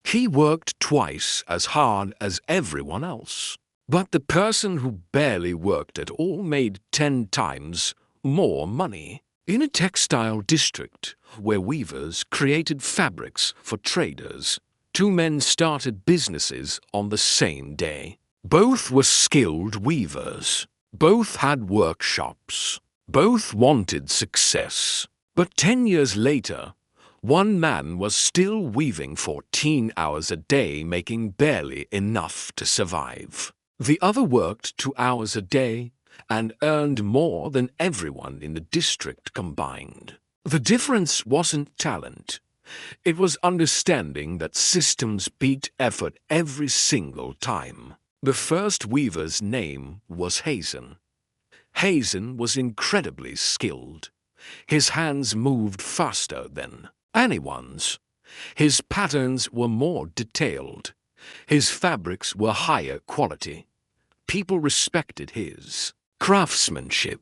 He worked twice as hard as everyone else. But the person who barely worked at all made 10 times more money. In a textile district where weavers created fabrics for traders, two men started businesses on the same day. Both were skilled weavers. Both had workshops. Both wanted success. But 10 years later, one man was still weaving 14 hours a day, making barely enough to survive. The other worked 2 hours a day and earned more than everyone in the district combined. The difference wasn't talent. It was understanding that systems beat effort every single time. The first weaver's name was Hazen. Hazen was incredibly skilled. His hands moved faster than anyone's. His patterns were more detailed. His fabrics were higher quality. People respected his craftsmanship.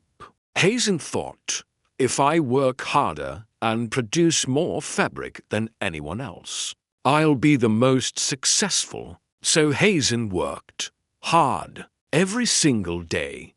Hazen thought, if I work harder and produce more fabric than anyone else, I'll be the most successful. So Hazen worked hard every single day.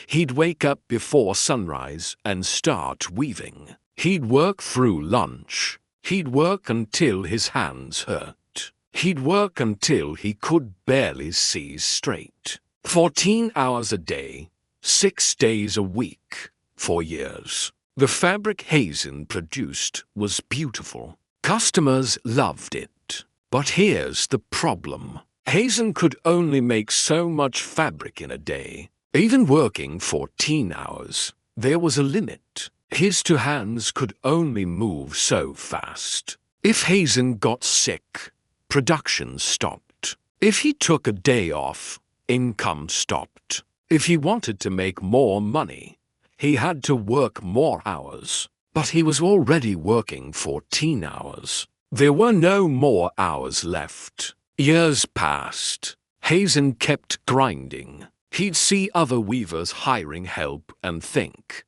He'd wake up before sunrise and start weaving. He'd work through lunch. He'd work until his hands hurt. He'd work until he could barely see straight. 14 hours a day, 6 days a week, for years. The fabric Hazen produced was beautiful. Customers loved it. But here's the problem. Hazen could only make so much fabric in a day. Even working 14 hours, there was a limit. His two hands could only move so fast. If Hazen got sick, production stopped. If he took a day off, income stopped. If he wanted to make more money, he had to work more hours. But he was already working 14 hours. There were no more hours left. Years passed. Hazen kept grinding. He'd see other weavers hiring help and think,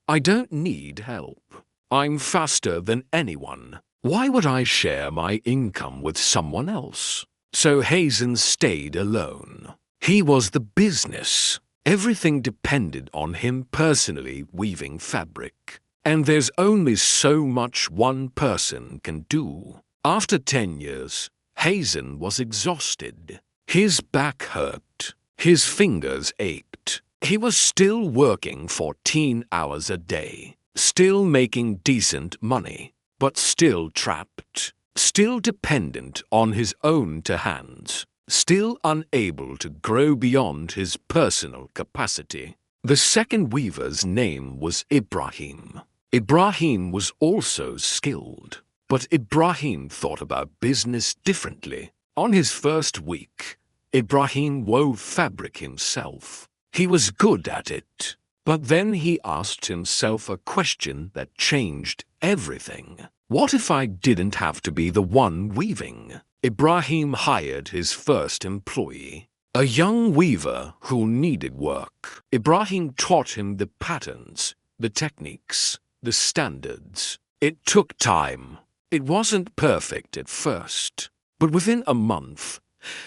I don't need help. I'm faster than anyone. Why would I share my income with someone else? So Hazen stayed alone. He was the business. Everything depended on him personally weaving fabric. And there's only so much one person can do. After 10 years, Hazen was exhausted. His back hurt. His fingers ached. He was still working 14 hours a day, still making decent money, but still trapped, still dependent on his own two hands, still unable to grow beyond his personal capacity. The second weaver's name was Ibrahim. Ibrahim was also skilled, but Ibrahim thought about business differently. On his first week, Ibrahim wove fabric himself. He was good at it. But then he asked himself a question that changed everything. What if I didn't have to be the one weaving? Ibrahim hired his first employee, a young weaver who needed work. Ibrahim taught him the patterns, the techniques, the standards. It took time. It wasn't perfect at first, but within a month,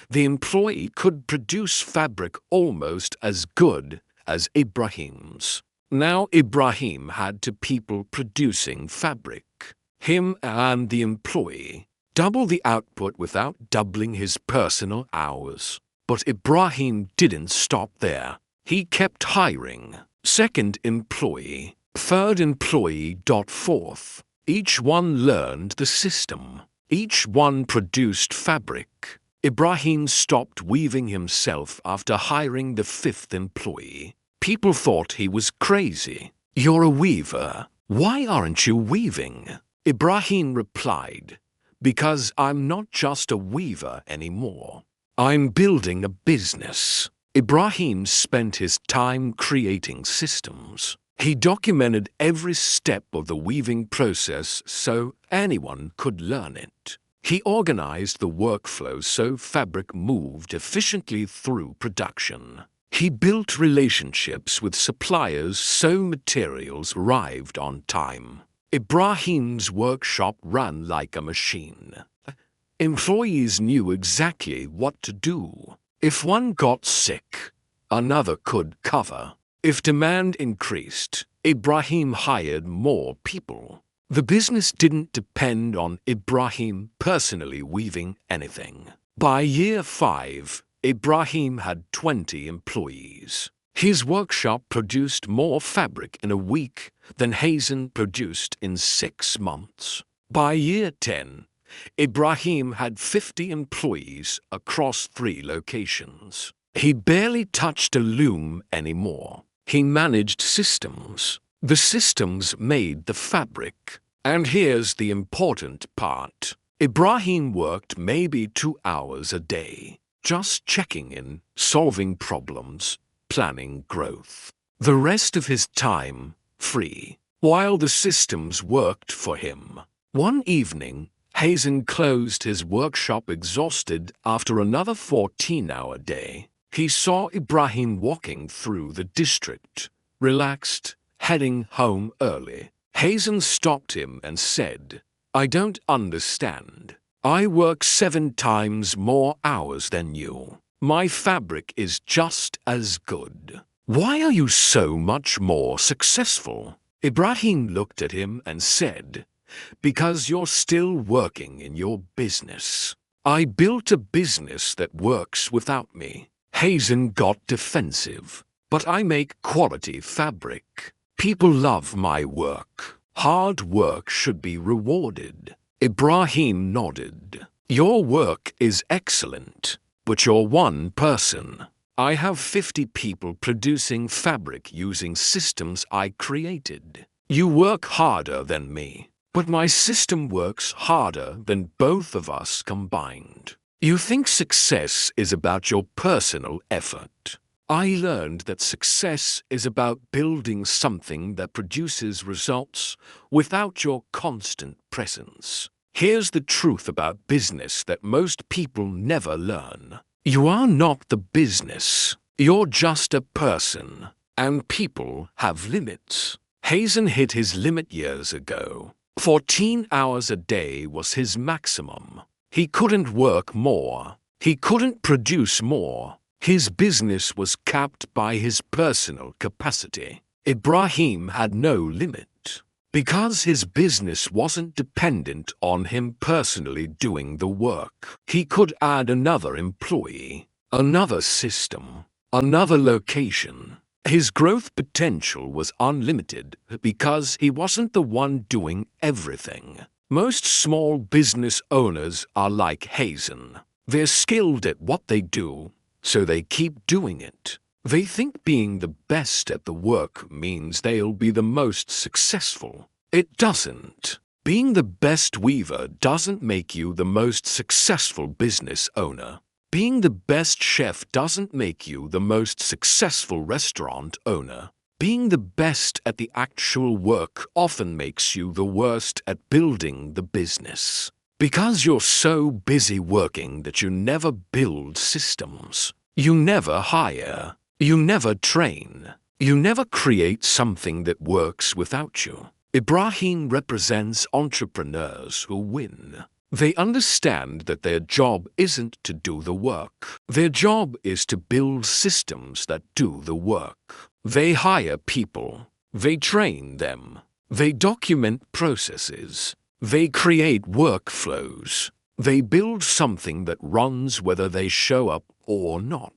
the employee could produce fabric almost as good as Ibrahim's. Now Ibrahim had two people producing fabric, him and the employee, double the output without doubling his personal hours. But Ibrahim didn't stop there. He kept hiring. Second employee, third employee, fourth. Each one learned the system. Each one produced fabric. Ibrahim stopped weaving himself after hiring the fifth employee. People thought he was crazy. You're a weaver. Why aren't you weaving? Ibrahim replied, because I'm not just a weaver anymore. I'm building a business. Ibrahim spent his time creating systems. He documented every step of the weaving process so anyone could learn it. He organized the workflow so fabric moved efficiently through production. He built relationships with suppliers so materials arrived on time. Ibrahim's workshop ran like a machine. Employees knew exactly what to do. If one got sick, another could cover. If demand increased, Ibrahim hired more people. The business didn't depend on Ibrahim personally weaving anything. By year 5, Ibrahim had 20 employees. His workshop produced more fabric in a week than Hazen produced in 6 months. By year 10, Ibrahim had 50 employees across 3 locations. He barely touched a loom anymore. He managed systems. The systems made the fabric. And here's the important part. Ibrahim worked maybe 2 hours a day, just checking in, solving problems, planning growth. The rest of his time, free, while the systems worked for him. One evening, Hazen closed his workshop exhausted after another 14-hour day. He saw Ibrahim walking through the district, relaxed, heading home early. Hazen stopped him and said, "I don't understand. I work 7 times more hours than you. My fabric is just as good. Why are you so much more successful?" Ibrahim looked at him and said, "Because you're still working in your business. I built a business that works without me." Hazen got defensive. "But I make quality fabric. People love my work. Hard work should be rewarded." Ibrahim nodded. "Your work is excellent, but you're one person. I have 50 people producing fabric using systems I created. You work harder than me, but my system works harder than both of us combined. You think success is about your personal effort. I learned that success is about building something that produces results without your constant presence. Here's the truth about business that most people never learn. You are not the business. You're just a person. And people have limits." Hazen hit his limit years ago. 14 hours a day was his maximum. He couldn't work more. He couldn't produce more. His business was capped by his personal capacity. Ibrahim had no limit. Because his business wasn't dependent on him personally doing the work, he could add another employee, another system, another location. His growth potential was unlimited because he wasn't the one doing everything. Most small business owners are like Hazen. They're skilled at what they do, so they keep doing it. They think being the best at the work means they'll be the most successful. It doesn't. Being the best weaver doesn't make you the most successful business owner. Being the best chef doesn't make you the most successful restaurant owner. Being the best at the actual work often makes you the worst at building the business. Because you're so busy working that you never build systems. You never hire. You never train. You never create something that works without you. Ibrahim represents entrepreneurs who win. They understand that their job isn't to do the work. Their job is to build systems that do the work. They hire people. They train them. They document processes. They create workflows. They build something that runs whether they show up or not.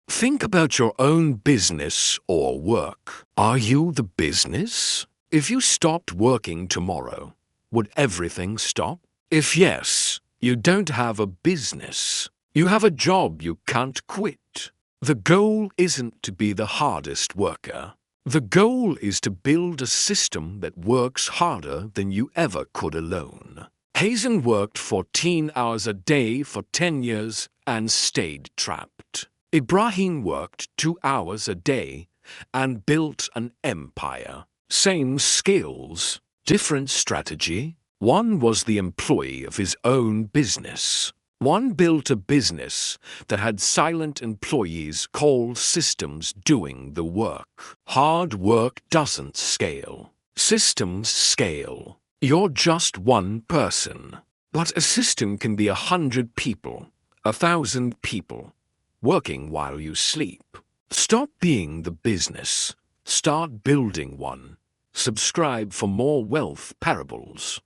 Think about your own business or work. Are you the business? If you stopped working tomorrow, would everything stop? If yes, you don't have a business. You have a job you can't quit. The goal isn't to be the hardest worker. The goal is to build a system that works harder than you ever could alone. Hazen worked 14 hours a day for 10 years and stayed trapped. Ibrahim worked 2 hours a day and built an empire. Same skills, different strategy. One was the employee of his own business. One built a business that had silent employees called systems doing the work. Hard work doesn't scale. Systems scale. You're just one person. But a system can be 100 people, 1,000 people, working while you sleep. Stop being the business. Start building one. Subscribe for more wealth parables.